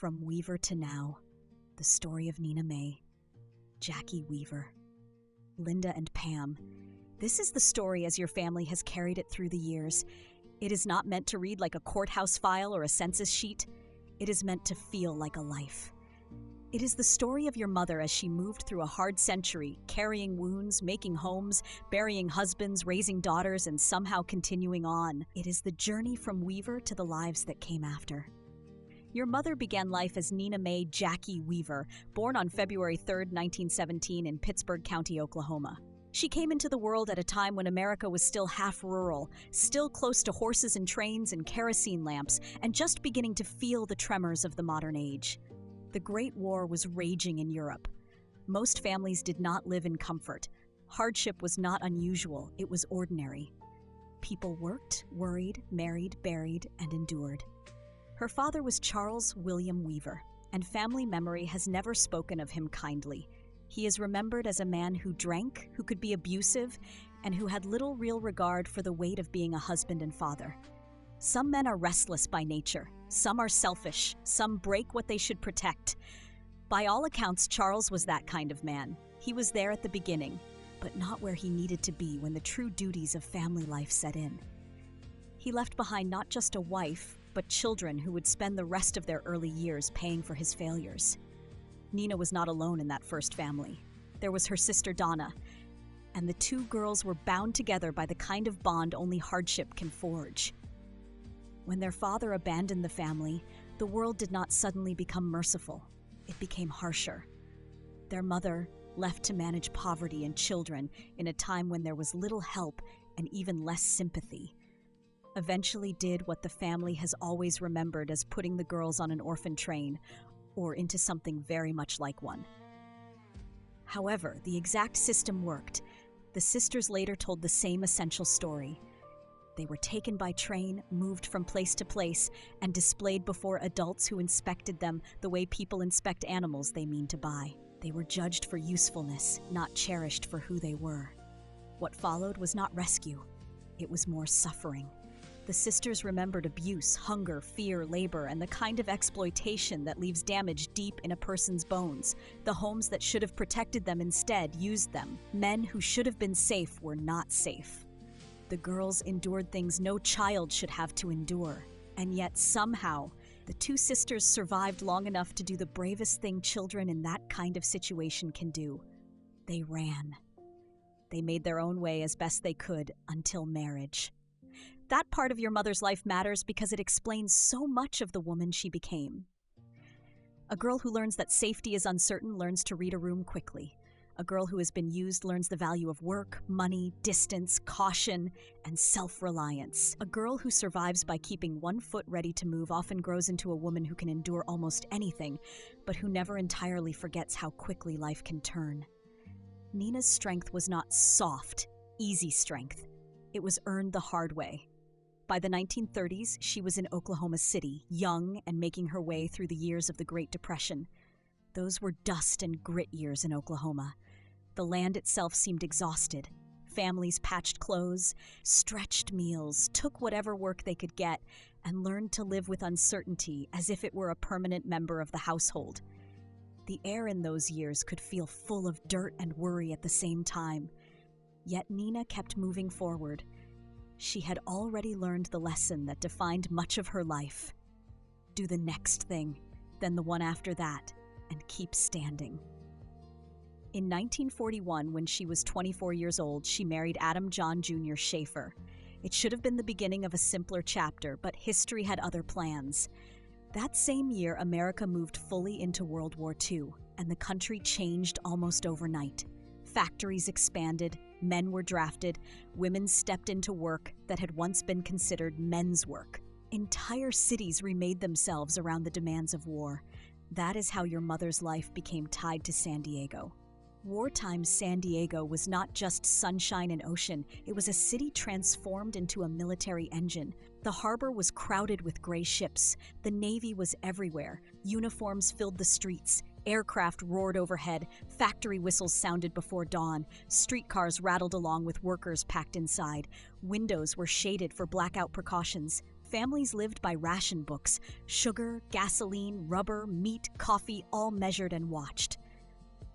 From Weaver to Now, the story of Nina May, Jackie Weaver, Linda and Pam. This is the story as your family has carried it through the years. It is not meant to read like a courthouse file or a census sheet. It is meant to feel like a life. It is the story of your mother as she moved through a hard century, carrying wounds, making homes, burying husbands, raising daughters, and somehow continuing on. It is the journey from Weaver to the lives that came after. Your mother began life as Nina May Jackie Weaver, born on February 3, 1917 in Pittsburg County, Oklahoma. She came into the world at a time when America was still half rural, still close to horses and trains and kerosene lamps, and just beginning to feel the tremors of the modern age. The Great War was raging in Europe. Most families did not live in comfort. Hardship was not unusual, it was ordinary. People worked, worried, married, buried, and endured. Her father was Charles William Weaver, and family memory has never spoken of him kindly. He is remembered as a man who drank, who could be abusive, and who had little real regard for the weight of being a husband and father. Some men are restless by nature, some are selfish, some break what they should protect. By all accounts, Charles was that kind of man. He was there at the beginning, but not where he needed to be when the true duties of family life set in. He left behind not just a wife, but children who would spend the rest of their early years paying for his failures. Nina was not alone in that first family. There was her sister Donna, and the two girls were bound together by the kind of bond only hardship can forge. When their father abandoned the family, the world did not suddenly become merciful. It became harsher. Their mother, left to manage poverty and children in a time when there was little help and even less sympathy, eventually did what the family has always remembered as putting the girls on an orphan train or into something very much like one. However, the exact system worked. The sisters later told the same essential story. They were taken by train, moved from place to place, and displayed before adults who inspected them the way people inspect animals they mean to buy. They were judged for usefulness, not cherished for who they were. What followed was not rescue. It was more suffering. The sisters remembered abuse, hunger, fear, labor, and the kind of exploitation that leaves damage deep in a person's bones. The homes that should have protected them instead used them. Men who should have been safe were not safe. The girls endured things no child should have to endure. And yet, somehow, the two sisters survived long enough to do the bravest thing children in that kind of situation can do. They ran. They made their own way as best they could until marriage. That part of your mother's life matters because it explains so much of the woman she became. A girl who learns that safety is uncertain learns to read a room quickly. A girl who has been used learns the value of work, money, distance, caution, and self-reliance. A girl who survives by keeping one foot ready to move often grows into a woman who can endure almost anything, but who never entirely forgets how quickly life can turn. Nina's strength was not soft, easy strength. It was earned the hard way. By the 1930s, she was in Oklahoma City, young and making her way through the years of the Great Depression. Those were dust and grit years in Oklahoma. The land itself seemed exhausted. Families patched clothes, stretched meals, took whatever work they could get, and learned to live with uncertainty as if it were a permanent member of the household. The air in those years could feel full of dirt and worry at the same time. Yet Nina kept moving forward. She had already learned the lesson that defined much of her life. Do the next thing, then the one after that, and keep standing. In 1941, when she was 24 years old, she married Adam John Jr. Schaefer. It should have been the beginning of a simpler chapter, but history had other plans. That same year, America moved fully into World War II, and the country changed almost overnight. Factories expanded, men were drafted, women stepped into work that had once been considered men's work. Entire cities remade themselves around the demands of war. That is how your mother's life became tied to San Diego. Wartime San Diego was not just sunshine and ocean, it was a city transformed into a military engine. The harbor was crowded with gray ships. The Navy was everywhere. Uniforms filled the streets. Aircraft roared overhead. Factory whistles sounded before dawn. Streetcars rattled along with workers packed inside. Windows were shaded for blackout precautions. Families lived by ration books: sugar, gasoline, rubber, meat, coffee, all measured and watched.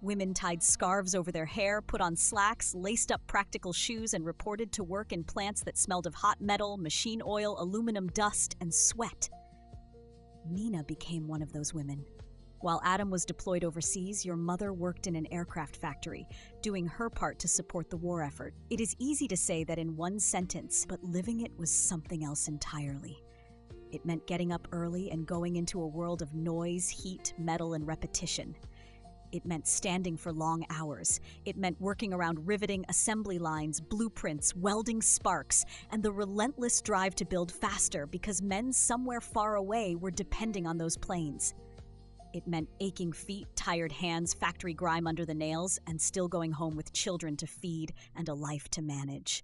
Women tied scarves over their hair, put on slacks, laced up practical shoes, and reported to work in plants that smelled of hot metal, machine oil, aluminum dust, and sweat. Nina became one of those women. While Adam was deployed overseas, your mother worked in an aircraft factory, doing her part to support the war effort. It is easy to say that in one sentence, but living it was something else entirely. It meant getting up early and going into a world of noise, heat, metal, and repetition. It meant standing for long hours. It meant working around riveting assembly lines, blueprints, welding sparks, and the relentless drive to build faster because men somewhere far away were depending on those planes. It meant aching feet, tired hands, factory grime under the nails, and still going home with children to feed and a life to manage.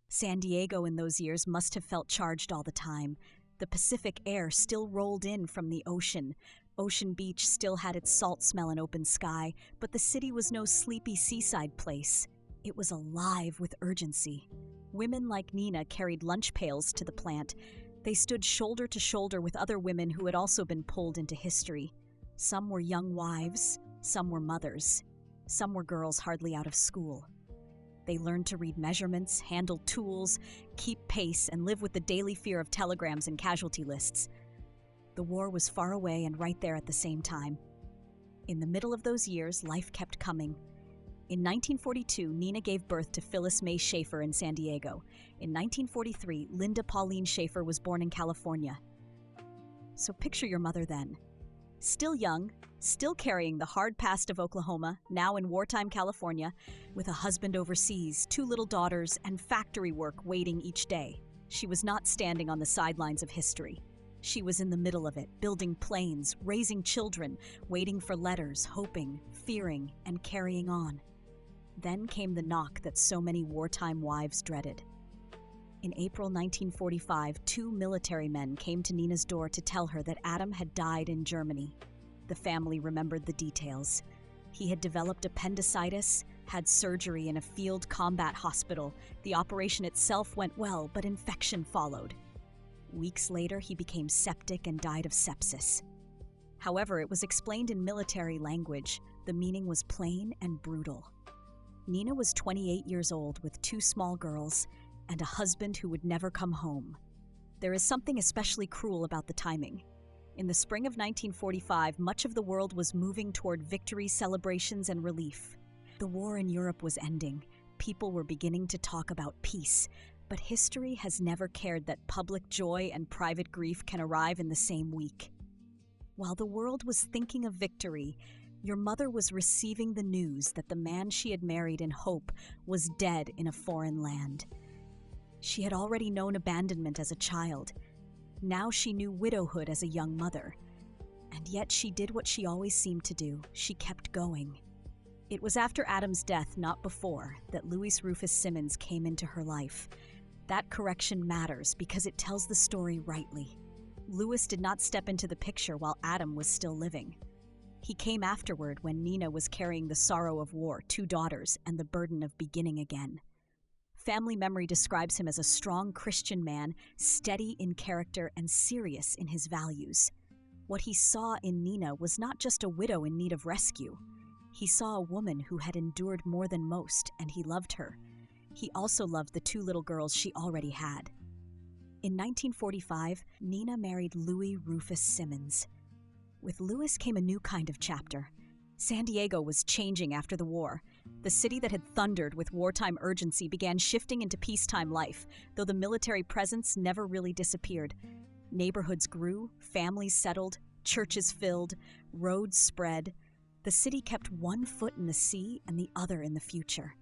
San Diego in those years must have felt charged all the time. The Pacific air still rolled in from the ocean. Ocean Beach still had its salt smell and open sky, but the city was no sleepy seaside place. It was alive with urgency. Women like Nina carried lunch pails to the plant. They stood shoulder to shoulder with other women who had also been pulled into history. Some were young wives, some were mothers, some were girls hardly out of school. They learned to read measurements, handle tools, keep pace, and live with the daily fear of telegrams and casualty lists. The war was far away and right there at the same time. In the middle of those years, life kept coming. In 1942, Nina gave birth to Phyllis May Schaefer in San Diego. In 1943, Linda Pauline Schaefer was born in California. So picture your mother then. Still young, still carrying the hard past of Oklahoma, now in wartime California, with a husband overseas, 2 little daughters, and factory work waiting each day. She was not standing on the sidelines of history. She was in the middle of it, building planes, raising children, waiting for letters, hoping, fearing, and carrying on. Then came the knock that so many wartime wives dreaded. In April 1945, 2 military men came to Nina's door to tell her that Adam had died in Germany. The family remembered the details. He had developed appendicitis, had surgery in a field combat hospital. The operation itself went well, but infection followed. Weeks later, he became septic and died of sepsis. However, it was explained in military language. The meaning was plain and brutal. Nina was 28 years old with 2 small girls and a husband who would never come home. There is something especially cruel about the timing. In the spring of 1945, much of the world was moving toward victory celebrations and relief. The war in Europe was ending. People were beginning to talk about peace, but history has never cared that public joy and private grief can arrive in the same week. While the world was thinking of victory, your mother was receiving the news that the man she had married in hope was dead in a foreign land. She had already known abandonment as a child. Now she knew widowhood as a young mother. And yet she did what she always seemed to do. She kept going. It was after Adam's death, not before, that Louis Rufus Simmons came into her life. That correction matters because it tells the story rightly. Louis did not step into the picture while Adam was still living. He came afterward when Nina was carrying the sorrow of war, 2 daughters, and the burden of beginning again. Family memory describes him as a strong Christian man, steady in character and serious in his values. What he saw in Nina was not just a widow in need of rescue. He saw a woman who had endured more than most, and he loved her. He also loved the 2 little girls she already had. In 1945, Nina married Louis Rufus Simmons. With Louis came a new kind of chapter. San Diego was changing after the war. The city that had thundered with wartime urgency began shifting into peacetime life, though the military presence never really disappeared. Neighborhoods grew, families settled, churches filled, roads spread. The city kept one foot in the sea and the other in the future.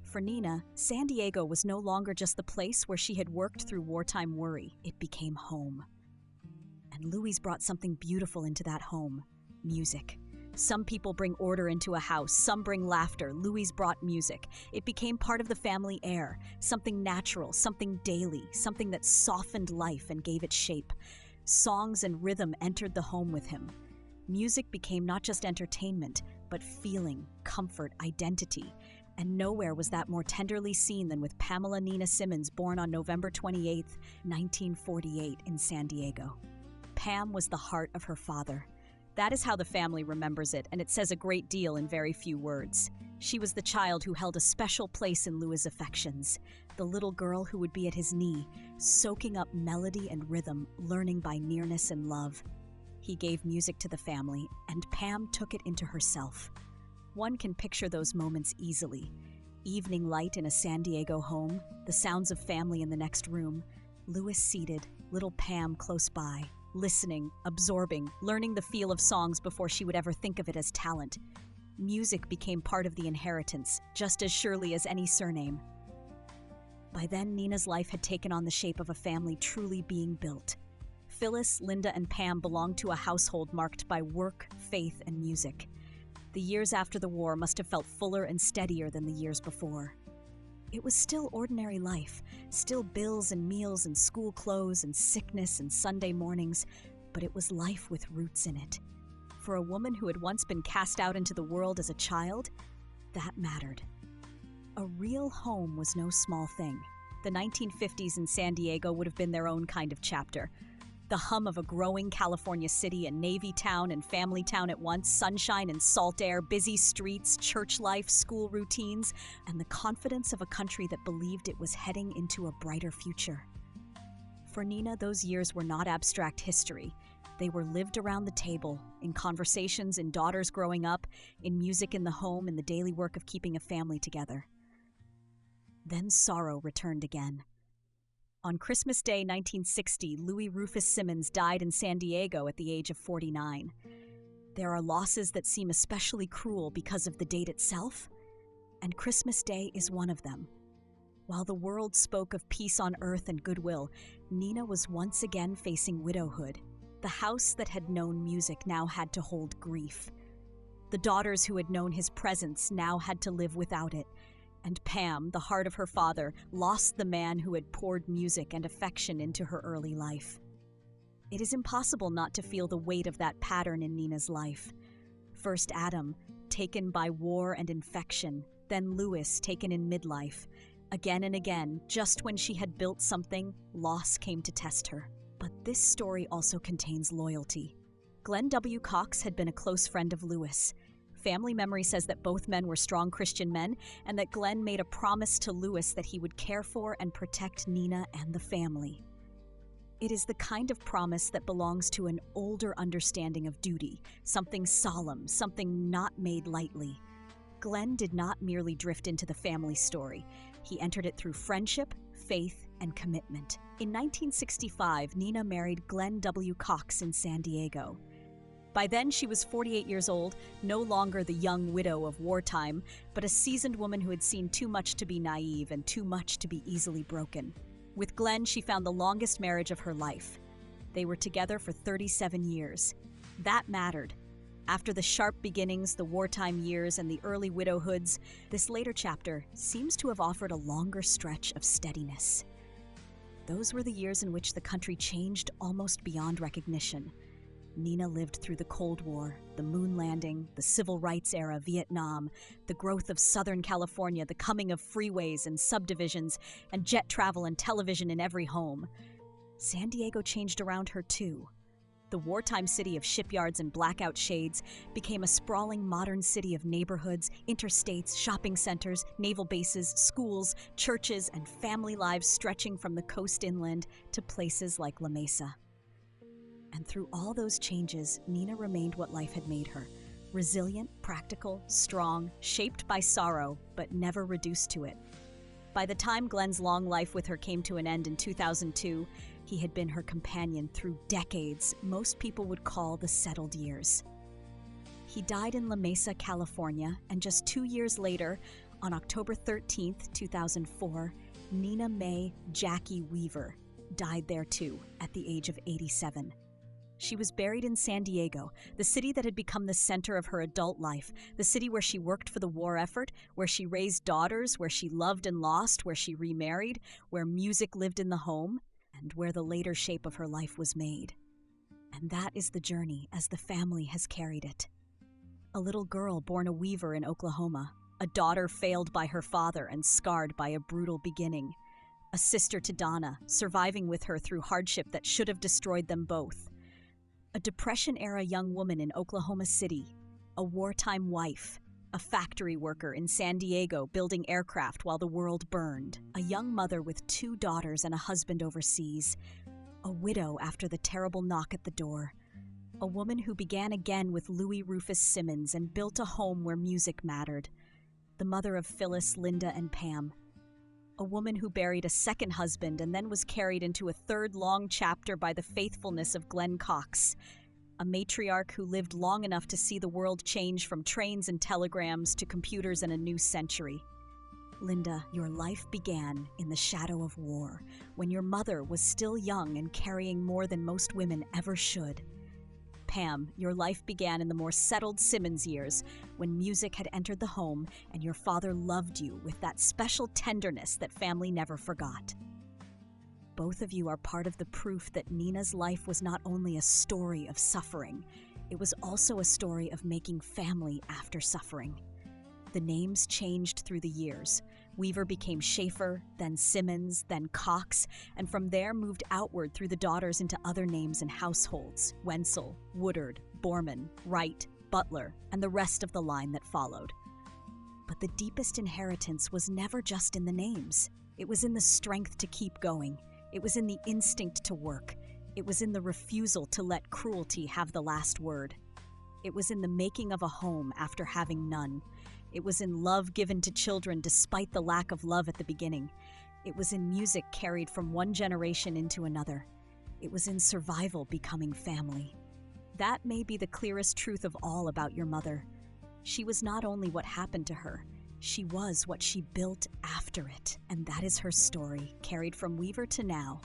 For Nina, San Diego was no longer just the place where she had worked through wartime worry. It became home. And Louis brought something beautiful into that home: music. Some people bring order into a house, some bring laughter. Louis brought music. It became part of the family air, something natural, something daily, something that softened life and gave it shape. Songs and rhythm entered the home with him. Music became not just entertainment, but feeling, comfort, identity. And nowhere was that more tenderly seen than with Pamela Nina Simmons, born on November 28, 1948, in San Diego. Pam was the heart of her father. That is how the family remembers it, and it says a great deal in very few words. She was the child who held a special place in Louis' affections, the little girl who would be at his knee, soaking up melody and rhythm, learning by nearness and love. He gave music to the family, and Pam took it into herself. One can picture those moments easily. Evening light in a San Diego home, the sounds of family in the next room, Louis seated, little Pam close by, listening, absorbing, learning the feel of songs before she would ever think of it as talent. Music became part of the inheritance, just as surely as any surname. By then, Nina's life had taken on the shape of a family truly being built. Phyllis, Linda, and Pam belonged to a household marked by work, faith, and music. The years after the war must have felt fuller and steadier than the years before. It was still ordinary life, still bills and meals and school clothes and sickness and Sunday mornings, but it was life with roots in it. For a woman who had once been cast out into the world as a child, that mattered. A real home was no small thing. The 1950s in San Diego would have been their own kind of chapter. The hum of a growing California city, a Navy town and family town at once, sunshine and salt air, busy streets, church life, school routines, and the confidence of a country that believed it was heading into a brighter future. For Nina, those years were not abstract history. They were lived around the table, in conversations, in daughters growing up, in music in the home, in the daily work of keeping a family together. Then sorrow returned again. On Christmas Day 1960, Louis Rufus Simmons died in San Diego at the age of 49. There are losses that seem especially cruel because of the date itself, and Christmas Day is one of them. While the world spoke of peace on earth and goodwill, Nina was once again facing widowhood. The house that had known music now had to hold grief. The daughters who had known his presence now had to live without it. And Pam, the heart of her father, lost the man who had poured music and affection into her early life. It is impossible not to feel the weight of that pattern in Nina's life. First Adam, taken by war and infection, then Louis, taken in midlife. Again and again, just when she had built something, loss came to test her. But this story also contains loyalty. Glenn W. Cox had been a close friend of Louis. Family memory says that both men were strong Christian men and that Glenn made a promise to Louis that he would care for and protect Nina and the family. It is the kind of promise that belongs to an older understanding of duty, something solemn, something not made lightly. Glenn did not merely drift into the family story. He entered it through friendship, faith, and commitment. In 1965, Nina married Glenn W. Cox in San Diego. By then, she was 48 years old, no longer the young widow of wartime, but a seasoned woman who had seen too much to be naive and too much to be easily broken. With Glenn, she found the longest marriage of her life. They were together for 37 years. That mattered. After the sharp beginnings, the wartime years, and the early widowhoods, this later chapter seems to have offered a longer stretch of steadiness. Those were the years in which the country changed almost beyond recognition. Nina lived through the Cold War, the moon landing, the civil rights era, Vietnam, the growth of Southern California, the coming of freeways and subdivisions, and jet travel and television in every home. San Diego changed around her too. The wartime city of shipyards and blackout shades became a sprawling modern city of neighborhoods, interstates, shopping centers, naval bases, schools, churches, and family lives stretching from the coast inland to places like La Mesa. And through all those changes, Nina remained what life had made her. Resilient, practical, strong, shaped by sorrow, but never reduced to it. By the time Glenn's long life with her came to an end in 2002, he had been her companion through decades most people would call the settled years. He died in La Mesa, California, and just 2 years later, on October 13th, 2004, Nina Mae Jackie Weaver died there too, at the age of 87. She was buried in San Diego, the city that had become the center of her adult life, the city where she worked for the war effort, where she raised daughters, where she loved and lost, where she remarried, where music lived in the home, and where the later shape of her life was made. And that is the journey as the family has carried it. A little girl born a weaver in Oklahoma, a daughter failed by her father and scarred by a brutal beginning, a sister to Donna, surviving with her through hardship that should have destroyed them both, a Depression-era young woman in Oklahoma City, a wartime wife, a factory worker in San Diego building aircraft while the world burned, a young mother with 2 daughters and a husband overseas, a widow after the terrible knock at the door, a woman who began again with Louis Rufus Simmons and built a home where music mattered, the mother of Phyllis, Linda, and Pam, a woman who buried a second husband and then was carried into a third long chapter by the faithfulness of Glenn Cox, a matriarch who lived long enough to see the world change from trains and telegrams to computers and a new century. Linda, your life began in the shadow of war, when your mother was still young and carrying more than most women ever should. Pam, your life began in the more settled Simmons years, when music had entered the home and your father loved you with that special tenderness that family never forgot. Both of you are part of the proof that Nina's life was not only a story of suffering, it was also a story of making family after suffering. The names changed through the years. Weaver became Schaefer, then Simmons, then Cox, and from there moved outward through the daughters into other names and households: Wenzel, Woodard, Borman, Wright, Butler, and the rest of the line that followed. But the deepest inheritance was never just in the names. It was in the strength to keep going. It was in the instinct to work. It was in the refusal to let cruelty have the last word. It was in the making of a home after having none. It was in love given to children despite the lack of love at the beginning. It was in music carried from one generation into another. It was in survival becoming family. That may be the clearest truth of all about your mother. She was not only what happened to her, she was what she built after it. And that is her story, carried from Weaver to now,